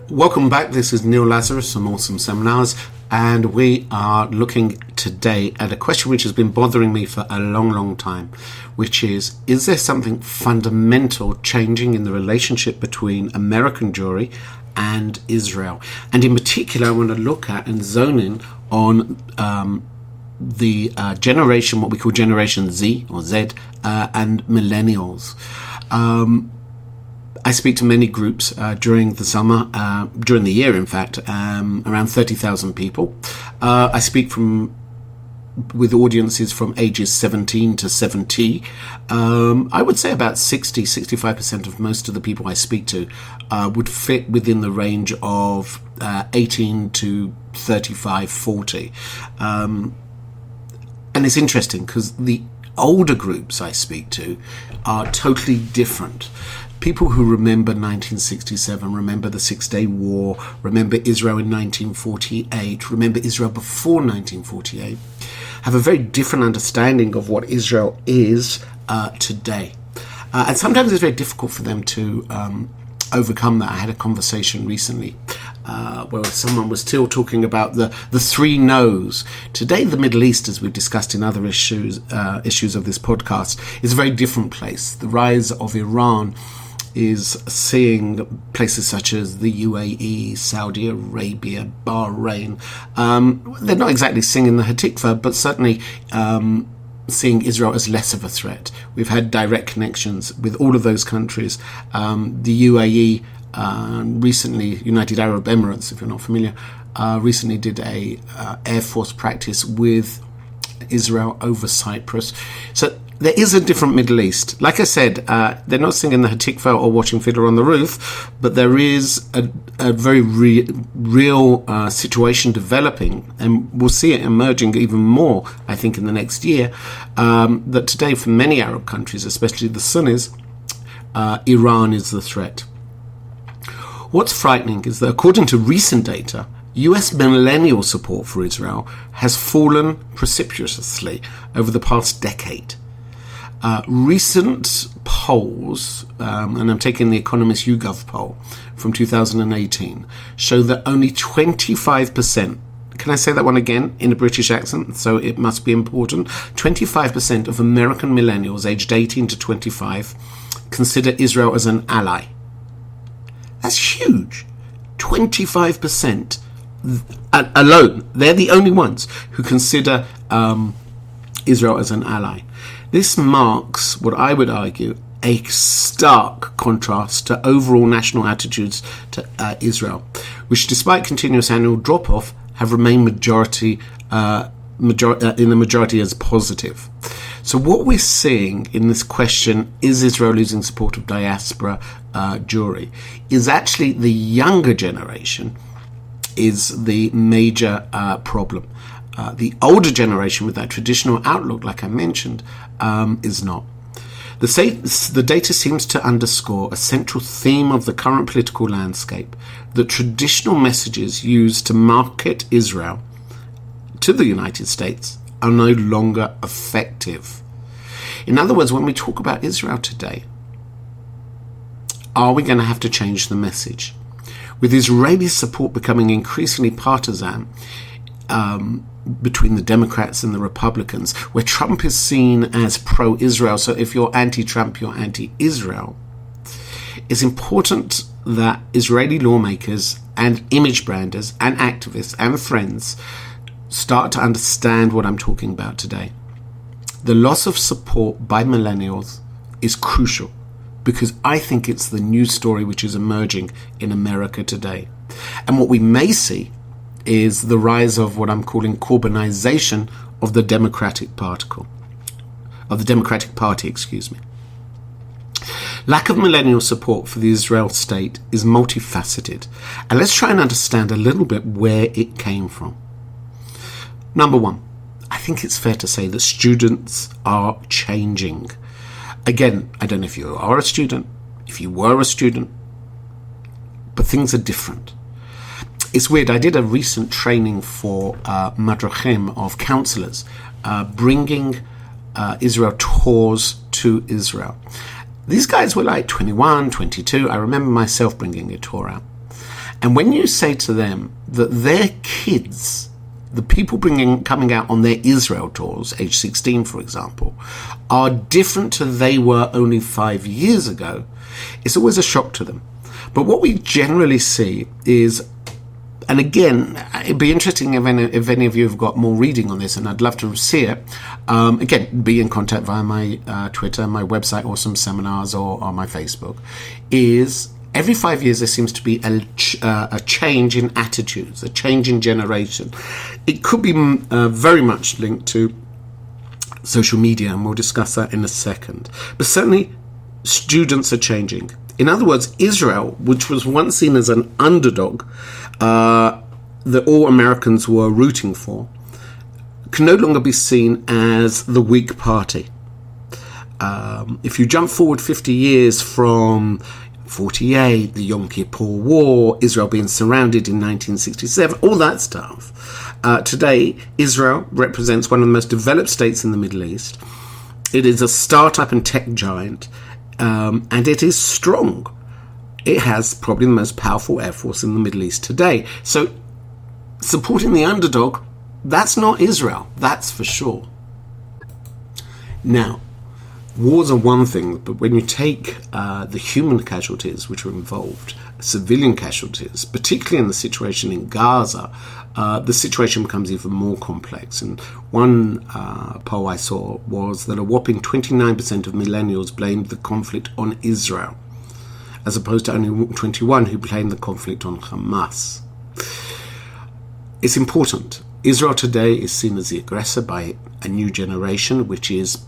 Welcome back. This is Neil Lazarus from Awesome Seminars, and we are looking today at a question which has been bothering me for a long time, which is there something fundamental changing in the relationship between American Jewry and Israel? And in particular, I want to look at and zone in on the generation, what we call Generation Z or Z, and Millennials. I speak to many groups during the summer, during the year, in fact, around 30,000 people. I speak with audiences from ages 17 to 70. I would say about 65% of most of the people I speak to would fit within the range of 18 to 35, 40. And it's interesting because the older groups I speak to are totally different. People who remember 1967, remember the Six-Day War, remember Israel in 1948, remember Israel before 1948, have a very different understanding of what Israel is today. And sometimes it's very difficult for them to overcome that. I had a conversation recently where someone was still talking about the three no's. Today, the Middle East, as we've discussed in other issues of this podcast, is a very different place. The rise of Iran is seeing places such as the UAE, Saudi Arabia, Bahrain. They're not exactly singing the Hatikvah, but certainly seeing Israel as less of a threat. We've had direct connections with all of those countries. The UAE, recently, United Arab Emirates, if you're not familiar, recently did a Air Force practice with Israel over Cyprus. So there is a different Middle East. Like I said, they're not singing the Hatikvah or watching Fiddler on the Roof, but there is a very real situation developing, and we'll see it emerging even more, I think, in the next year, that today for many Arab countries, especially the Sunnis, Iran is the threat. What's frightening is that according to recent data, US millennial support for Israel has fallen precipitously over the past decade. Recent polls, and I'm taking the Economist YouGov poll from 2018, show that only 25%, can I say that one again in a British accent, so it must be important, 25% of American millennials aged 18 to 25 consider Israel as an ally. That's huge. 25% alone. They're the only ones who consider Israel as an ally. This marks, what I would argue, a stark contrast to overall national attitudes to Israel, which, despite continuous annual drop-off, have remained in the majority as positive. So what we're seeing in this question, is Israel losing support of diaspora Jewry, is actually the younger generation is the major problem. The older generation with that traditional outlook, like I mentioned, is not. The data seems to underscore a central theme of the current political landscape, that traditional messages used to market Israel to the United States are no longer effective. In other words, when we talk about Israel today, are we going to have to change the message? With Israeli support becoming increasingly partisan, between the Democrats and the Republicans, where Trump is seen as pro-Israel, so if you're anti-Trump, you're anti-Israel, it's important that Israeli lawmakers and image branders and activists and friends start to understand what I'm talking about today. The loss of support by millennials is crucial, because I think it's the news story which is emerging in America today. And what we may see is the rise of what I'm calling Corbynization of the Democratic Party. Lack of millennial support for the Israel state is multifaceted, and let's try and understand a little bit where it came from. Number one, I think it's fair to say that students are changing. Again, I don't know if you are a student, if you were a student, but things are different. It's weird. I did a recent training for madrachim of counselors, bringing Israel tours to Israel. These guys were like 21, 22. I remember myself bringing a tour out. And when you say to them that their kids, the people coming out on their Israel tours, age 16, for example, are different to they were only 5 years ago, it's always a shock to them. But what we generally see is, and again, it'd be interesting if any of you have got more reading on this, and I'd love to see it. Again, be in contact via my Twitter, my website, or some seminars, or on my Facebook, is every 5 years there seems to be a change in attitudes, a change in generation. It could be very much linked to social media, and we'll discuss that in a second. But certainly, students are changing. In other words, Israel, which was once seen as an underdog that all Americans were rooting for, can no longer be seen as the weak party. If you jump forward 50 years from 48, the Yom Kippur War, Israel being surrounded in 1967, all that stuff. Today, Israel represents one of the most developed states in the Middle East. It is a startup and tech giant, and it is strong. It has probably the most powerful air force in the Middle East today. So, supporting the underdog, that's not Israel, that's for sure. Now, wars are one thing, but when you take the human casualties which are involved, civilian casualties, particularly in the situation in Gaza, the situation becomes even more complex. And one poll I saw was that a whopping 29% of millennials blamed the conflict on Israel, as opposed to only 21% who blamed the conflict on Hamas. It's important. Israel today is seen as the aggressor by a new generation, which is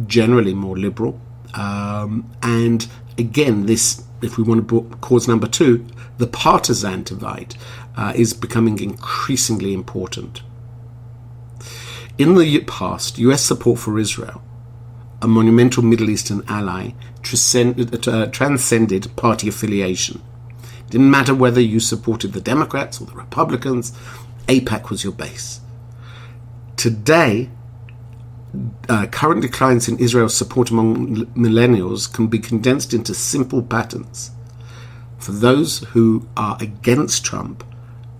generally more liberal. And again, this, if we want to put cause number 2, the partisan divide is becoming increasingly important. In the past, US support for Israel, a monumental Middle Eastern ally, transcended party affiliation. It didn't matter whether you supported the Democrats or the Republicans, AIPAC was your base. Today, current declines in Israel's support among millennials can be condensed into simple patterns. For those who are against Trump,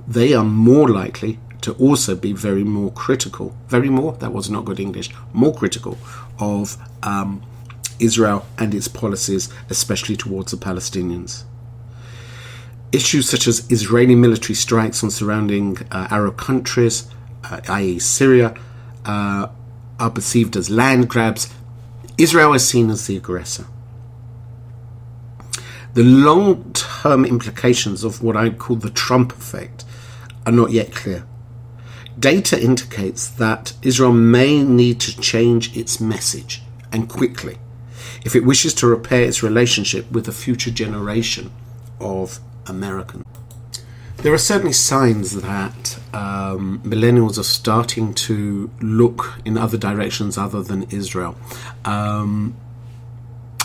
they are more likely to also be more critical of Israel and its policies, especially towards the Palestinians. Issues such as Israeli military strikes on surrounding Arab countries, i.e. Syria, are perceived as land grabs. Israel is seen as the aggressor. The long-term implications of what I call the Trump effect are not yet clear. Data indicates that Israel may need to change its message, and quickly, if it wishes to repair its relationship with a future generation of Americans. There are certainly signs that millennials are starting to look in other directions other than Israel.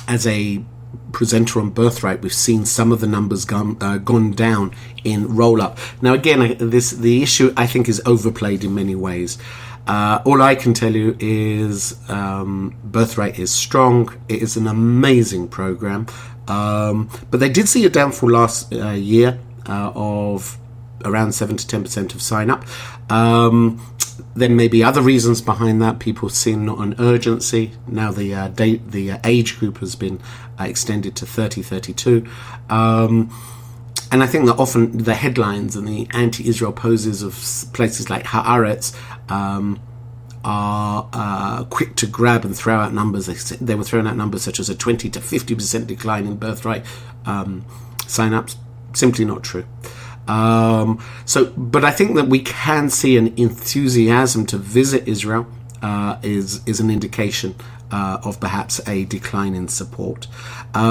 As a presenter on Birthright, we've seen some of the numbers gone down in roll-up. Now, again, the issue, I think, is overplayed in many ways. All I can tell you is Birthright is strong. It is an amazing program. But they did see a downfall last year of around 7 to 10% of sign up. Then maybe other reasons behind that. People seeing not an urgency. Now the age group has been extended to 30-32. And I think that often the headlines and the anti-Israel poses of places like Haaretz are quick to grab and throw out numbers. They were throwing out numbers such as a 20 to 50% decline in Birthright sign-ups. Simply not true. But I think that we can see an enthusiasm to visit Israel is an indication of perhaps a decline in support.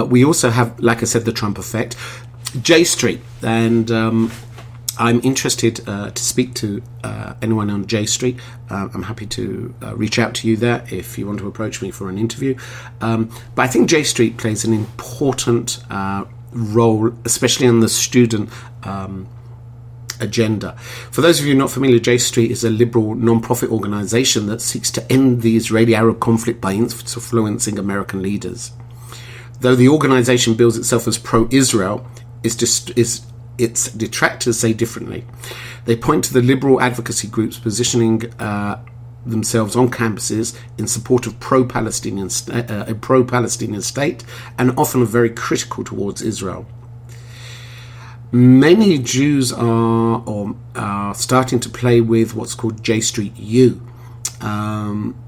We also have, like I said, the Trump effect. J Street, and I'm interested to speak to anyone on J Street. I'm happy to reach out to you there if you want to approach me for an interview. But I think J Street plays an important role, especially in the student agenda. For those of you not familiar, J Street is a liberal non-profit organization that seeks to end the Israeli-Arab conflict by influencing American leaders. Though the organization bills itself as pro-Israel, is its detractors say differently. They point to the liberal advocacy groups positioning themselves on campuses in support of a pro-Palestinian state, and often are very critical towards Israel. Many Jews are starting to play with what's called J Street U.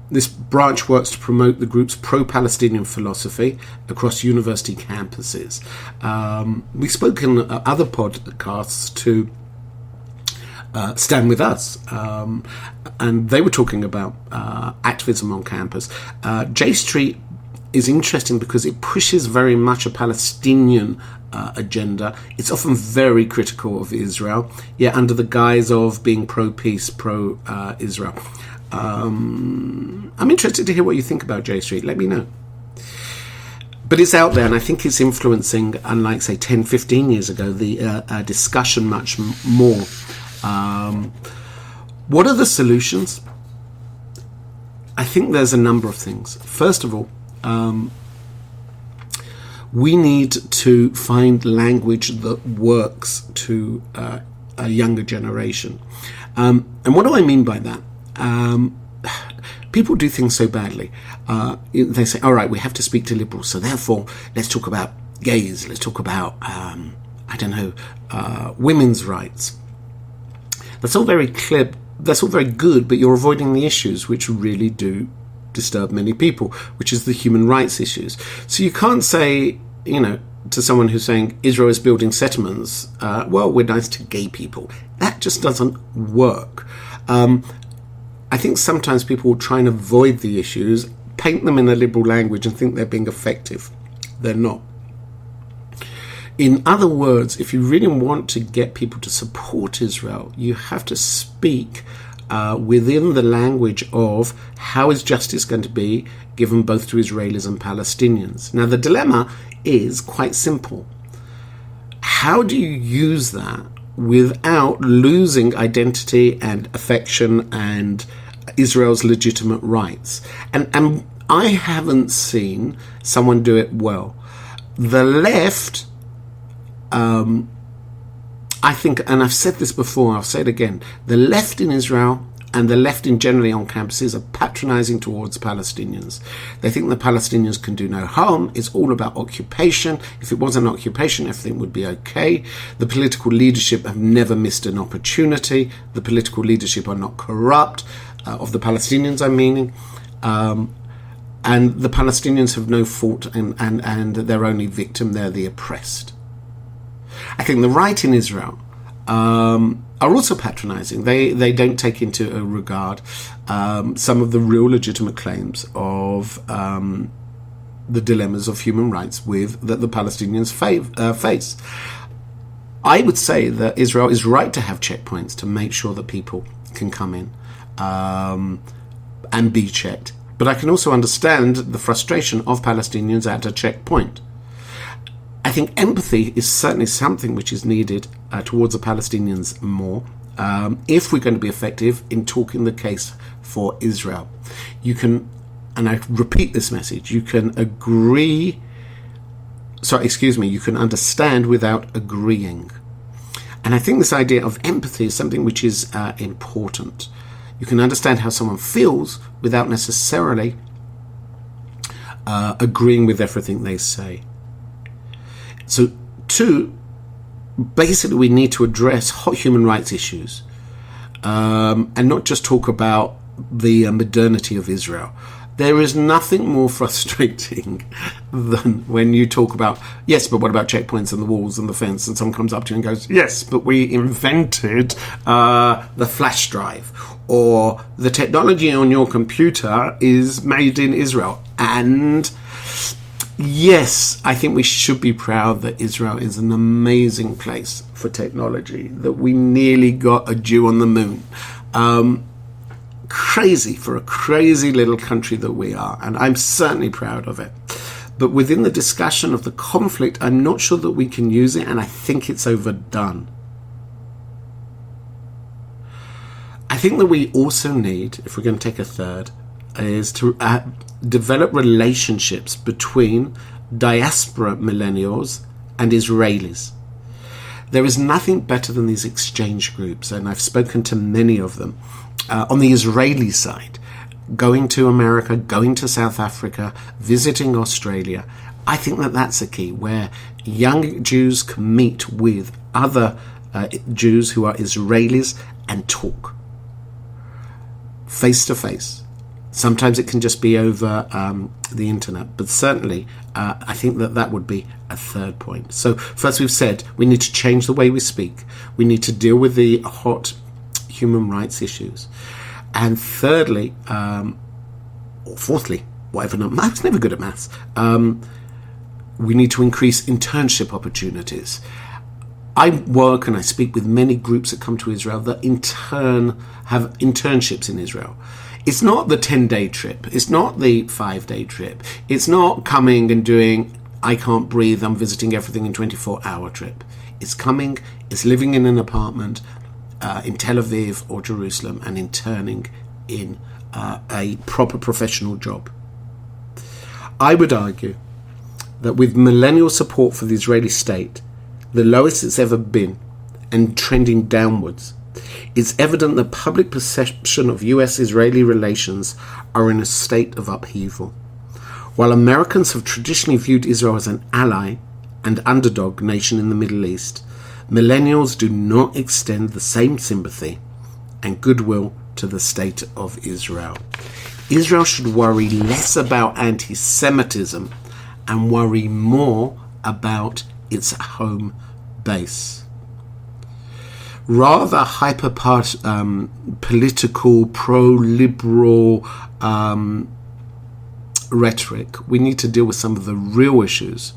This branch works to promote the group's pro-Palestinian philosophy across university campuses. We spoke in other podcasts to Stand With Us, and they were talking about activism on campus. J Street is interesting because it pushes very much a Palestinian agenda. It's often very critical of Israel, yet under the guise of being pro-peace, pro-Israel. I'm interested to hear what you think about J Street. Let me know. But it's out there, and I think it's influencing, unlike, say, 10, 15 years ago, the discussion much more. What are the solutions? I think there's a number of things. First of all, we need to find language that works to a younger generation. And what do I mean by that? People do things so badly. They say, all right, we have to speak to liberals, so therefore let's talk about gays, let's talk about, women's rights. That's all very clear, that's all very good, but you're avoiding the issues which really do disturb many people, which is the human rights issues. So you can't say, to someone who's saying Israel is building settlements, well, we're nice to gay people. That just doesn't work. I think sometimes people will try and avoid the issues, paint them in a liberal language and think they're being effective. They're not. In other words, if you really want to get people to support Israel, you have to speak within the language of how is justice going to be given both to Israelis and Palestinians. Now, the dilemma is quite simple. How do you use that without losing identity and affection and Israel's legitimate rights? And I haven't seen someone do it well. The left, I think, and I've said this before, I'll say it again, the left in Israel and the left in generally on campuses are patronizing towards Palestinians. They think the Palestinians can do no harm. It's all about occupation. If it wasn't occupation, everything would be okay. The political leadership have never missed an opportunity. The political leadership are not corrupt, of the Palestinians I'm meaning. And the Palestinians have no fault, and they're only victim, they're the oppressed. I think the right in Israel are also patronizing. They don't take into regard some of the real legitimate claims of the dilemmas of human rights that the Palestinians face. I would say that Israel is right to have checkpoints to make sure that people can come in and be checked. But I can also understand the frustration of Palestinians at a checkpoint. I think empathy is certainly something which is needed towards the Palestinians more if we're going to be effective in talking the case for Israel. You can, and I repeat this message, you can you can understand without agreeing. And I think this idea of empathy is something which is important. You can understand how someone feels without necessarily agreeing with everything they say. So, basically we need to address hot human rights issues and not just talk about the modernity of Israel. There is nothing more frustrating than when you talk about, yes, but what about checkpoints and the walls and the fence? And someone comes up to you and goes, yes, but we invented the flash drive, or the technology on your computer is made in Israel. And yes, I think we should be proud that Israel is an amazing place for technology, that we nearly got a Jew on the moon. Crazy for a crazy little country that we are, and I'm certainly proud of it. But within the discussion of the conflict, I'm not sure that we can use it, and I think it's overdone. I think that we also need, if we're going to take a third, is to develop relationships between diaspora millennials and Israelis. There is nothing better than these exchange groups, and I've spoken to many of them on the Israeli side, going to America, going to South Africa, visiting Australia. I think that that's a key, where young Jews can meet with other Jews who are Israelis and talk face to face. Sometimes it can just be over the internet, but certainly I think that that would be a third point. So first, we've said we need to change the way we speak. We need to deal with the hot human rights issues. And thirdly, or fourthly, whatever, I was never good at maths, we need to increase internship opportunities. I work and I speak with many groups that come to Israel that in turn have internships in Israel. It's not the 10-day trip. It's not the 5-day trip. It's not coming and doing, I can't breathe, I'm visiting everything in 24-hour trip. It's coming, it's living in an apartment in Tel Aviv or Jerusalem and interning in a proper professional job. I would argue that with millennial support for the Israeli state, the lowest it's ever been and trending downwards, it's evident that public perception of US-Israeli relations are in a state of upheaval. While Americans have traditionally viewed Israel as an ally and underdog nation in the Middle East, millennials do not extend the same sympathy and goodwill to the state of Israel. Israel should worry less about anti-Semitism and worry more about its home base. Rather political, pro-liberal rhetoric, we need to deal with some of the real issues.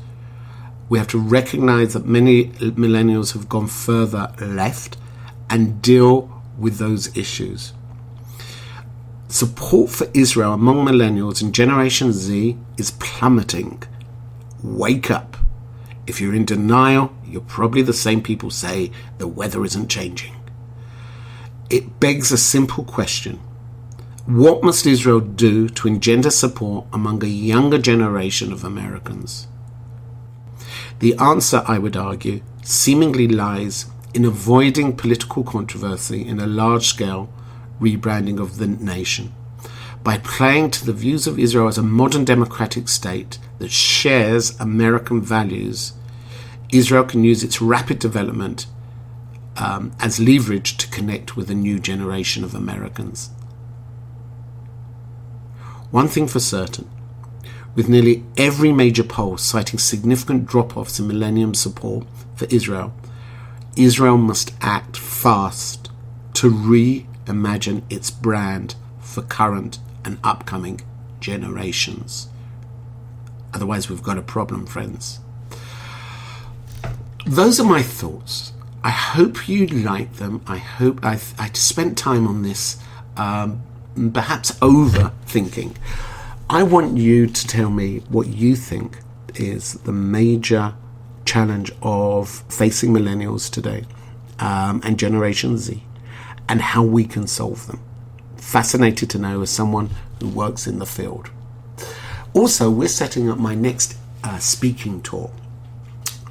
We have to recognize that many millennials have gone further left and deal with those issues. Support for Israel among millennials and Generation Z is plummeting. Wake up. If you're in denial, you're probably the same people say the weather isn't changing. It begs a simple question. What must Israel do to engender support among a younger generation of Americans? The answer, I would argue, seemingly lies in avoiding political controversy in a large-scale rebranding of the nation. By playing to the views of Israel as a modern democratic state that shares American values, Israel can use its rapid development as leverage to connect with a new generation of Americans. One thing for certain, with nearly every major poll citing significant drop-offs in millennium support for Israel, Israel must act fast to reimagine its brand for current and upcoming generations. Otherwise, we've got a problem, friends. Those are my thoughts. I hope you like them. I hope I spent time on this, perhaps overthinking. I want you to tell me what you think is the major challenge of facing millennials today and Generation Z, and how we can solve them. Fascinated to know as someone who works in the field. Also, we're setting up my next speaking tour.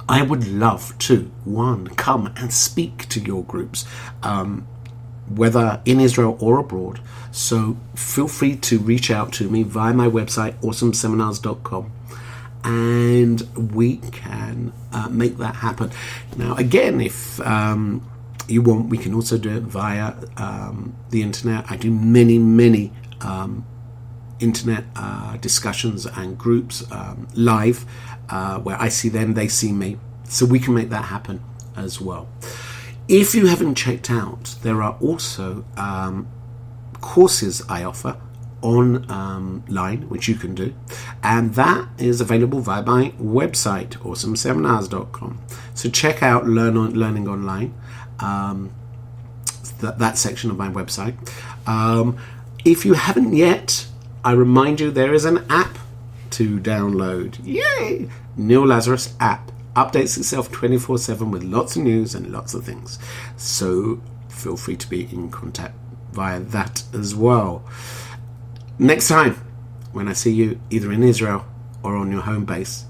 I would love to, come and speak to your groups, whether in Israel or abroad. So feel free to reach out to me via my website, awesomeseminars.com, and we can make that happen. Now, again, if you want, we can also do it via the internet. I do many internet discussions and groups live, where I see them, they see me, so we can make that happen as well. If you haven't checked out, there are also courses I offer online, which you can do, and that is available via my website, awesomeseminars.com. So check out Learning Online, that section of my website. If you haven't yet, I remind you there is an app to download. Yay! New Lazarus app updates itself 24/7 with lots of news and lots of things. So feel free to be in contact via that as well. Next time, when I see you either in Israel or on your home base,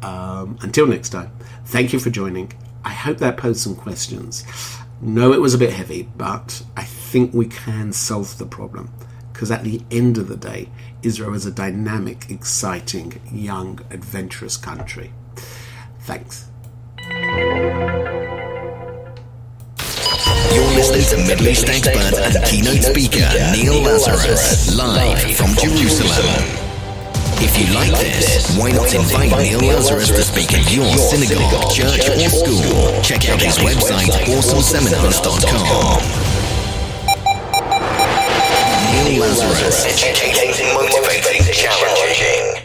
until next time, thank you for joining. I hope that posed some questions. No, it was a bit heavy, but I think we can solve the problem. Because at the end of the day, Israel is a dynamic, exciting, young, adventurous country. Thanks. You're listening to Middle East expert and keynote speaker Neil Lazarus, live from Jerusalem. If you like this, why not invite Neil Lazarus to speak at your synagogue, church or school? Check out his website, awesomeseminars.com. Neil Lazarus, educating, motivating, challenging.